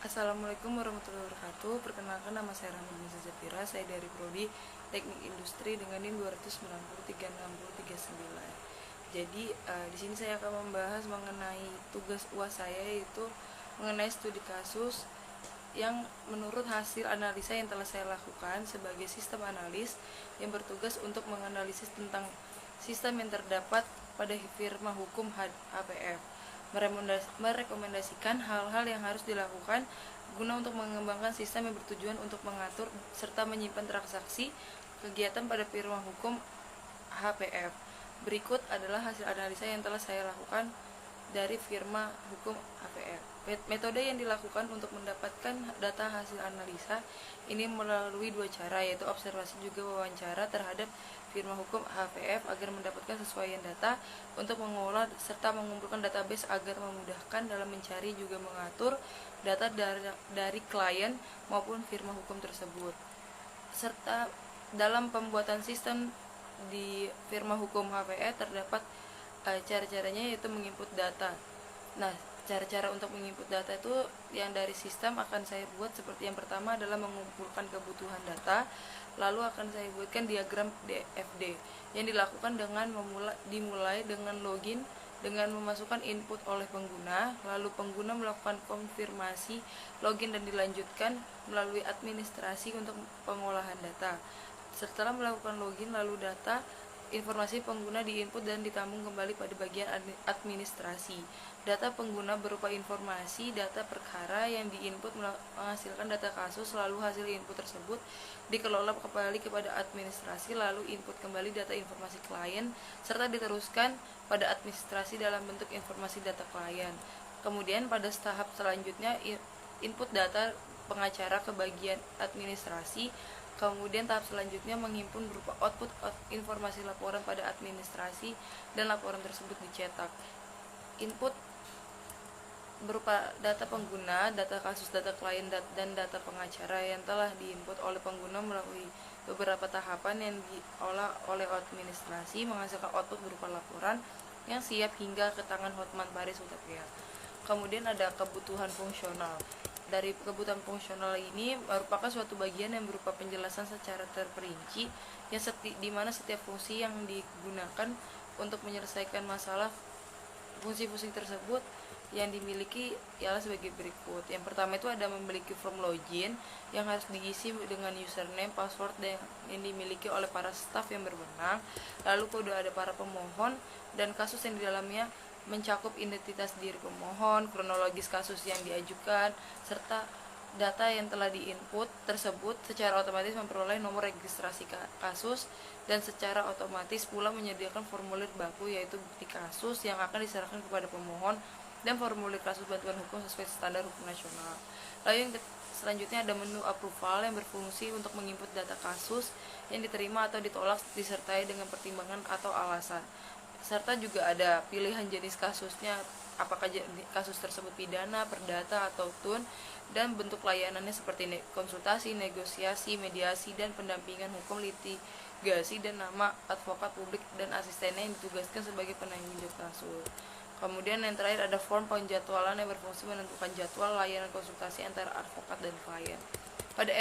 Assalamualaikum warahmatullahi wabarakatuh. Perkenalkan, nama saya Rani Binisa Zafira. Saya dari Prodi Teknik Industri dengan NIM 2903639. Jadi di sini saya akan membahas mengenai tugas UAS saya, yaitu mengenai studi kasus yang menurut hasil analisa yang telah saya lakukan sebagai sistem analis yang bertugas untuk menganalisis tentang sistem yang terdapat pada firma hukum HPF, merekomendasikan hal-hal yang harus dilakukan guna untuk mengembangkan sistem yang bertujuan untuk mengatur serta menyimpan transaksi kegiatan pada firma hukum HPF. Berikut adalah hasil analisa yang telah saya lakukan dari firma hukum HPF. Metode yang dilakukan untuk mendapatkan data hasil analisa ini melalui dua cara, yaitu observasi juga wawancara terhadap firma hukum HPF agar mendapatkan sesuaian data untuk mengolah serta mengumpulkan database agar memudahkan dalam mencari juga mengatur data dari klien maupun firma hukum tersebut, serta dalam pembuatan sistem di firma hukum HPF terdapat cara-caranya, yaitu menginput data. Nah, cara-cara untuk menginput data itu yang dari sistem akan saya buat seperti yang pertama adalah mengumpulkan kebutuhan data, lalu akan saya buatkan diagram DFD yang dilakukan dengan dimulai dengan login dengan memasukkan input oleh pengguna, lalu pengguna melakukan konfirmasi login dan dilanjutkan melalui administrasi untuk pengolahan data. Setelah melakukan login, lalu informasi pengguna diinput dan ditambung kembali pada bagian administrasi. Data pengguna berupa informasi data perkara yang diinput menghasilkan data kasus, lalu hasil input tersebut dikelola kembali kepada administrasi, lalu input kembali data informasi klien, serta diteruskan pada administrasi dalam bentuk informasi data klien. Kemudian pada tahap selanjutnya input data pengacara ke bagian administrasi. Kemudian tahap selanjutnya menghimpun berupa output informasi laporan pada administrasi dan laporan tersebut dicetak. Input berupa data pengguna, data kasus, data klien, dan data pengacara yang telah diinput oleh pengguna melalui beberapa tahapan yang diolah oleh administrasi menghasilkan output berupa laporan yang siap hingga ke tangan Hotman Paris Hutapea. Kemudian ada kebutuhan fungsional. Dari kebutuhan fungsional ini merupakan suatu bagian yang berupa penjelasan secara terperinci yang di mana setiap fungsi yang digunakan untuk menyelesaikan masalah fungsi-fungsi tersebut yang dimiliki ialah sebagai berikut. Yang pertama itu ada memiliki form login yang harus diisi dengan username, password yang dimiliki oleh para staf yang berwenang. Lalu kode ada para pemohon dan kasus yang di dalamnya mencakup identitas diri pemohon, kronologis kasus yang diajukan, serta data yang telah diinput tersebut secara otomatis memperoleh nomor registrasi kasus dan secara otomatis pula menyediakan formulir baku, yaitu bukti kasus yang akan diserahkan kepada pemohon dan formulir kasus bantuan hukum sesuai standar hukum nasional. Lalu yang selanjutnya ada menu approval yang berfungsi untuk menginput data kasus yang diterima atau ditolak disertai dengan pertimbangan atau alasan. Serta juga ada pilihan jenis kasusnya, apakah kasus tersebut pidana, perdata, atau TUN, dan bentuk layanannya seperti konsultasi, negosiasi, mediasi, dan pendampingan hukum, litigasi, dan nama advokat publik dan asistennya yang ditugaskan sebagai penanggung jawab kasus. Kemudian yang terakhir ada form penjadwalan yang berfungsi menentukan jadwal layanan konsultasi antara advokat dan klien. Pada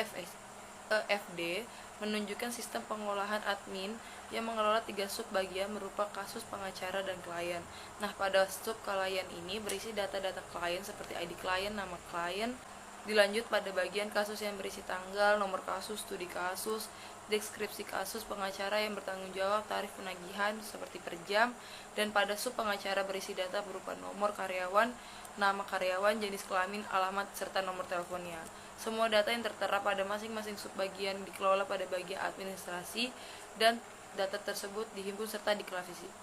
FD menunjukkan sistem pengolahan admin yang mengelola 3 sub bagian berupa kasus, pengacara, dan klien. Nah, pada sub klien ini berisi data-data klien seperti ID klien, nama klien. Dilanjut pada bagian kasus yang berisi tanggal, nomor kasus, studi kasus, deskripsi kasus, pengacara yang bertanggung jawab, tarif penagihan seperti per jam, dan pada sub pengacara berisi data berupa nomor karyawan, nama karyawan, jenis kelamin, alamat, serta nomor teleponnya. Semua data yang tertera pada masing-masing sub bagian dikelola pada bagian administrasi dan data tersebut dihimpun serta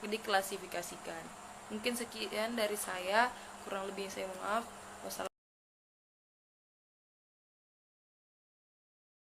diklasifikasikan. Mungkin sekian dari saya, kurang lebih saya mohon maaf. Wassalamualaikum.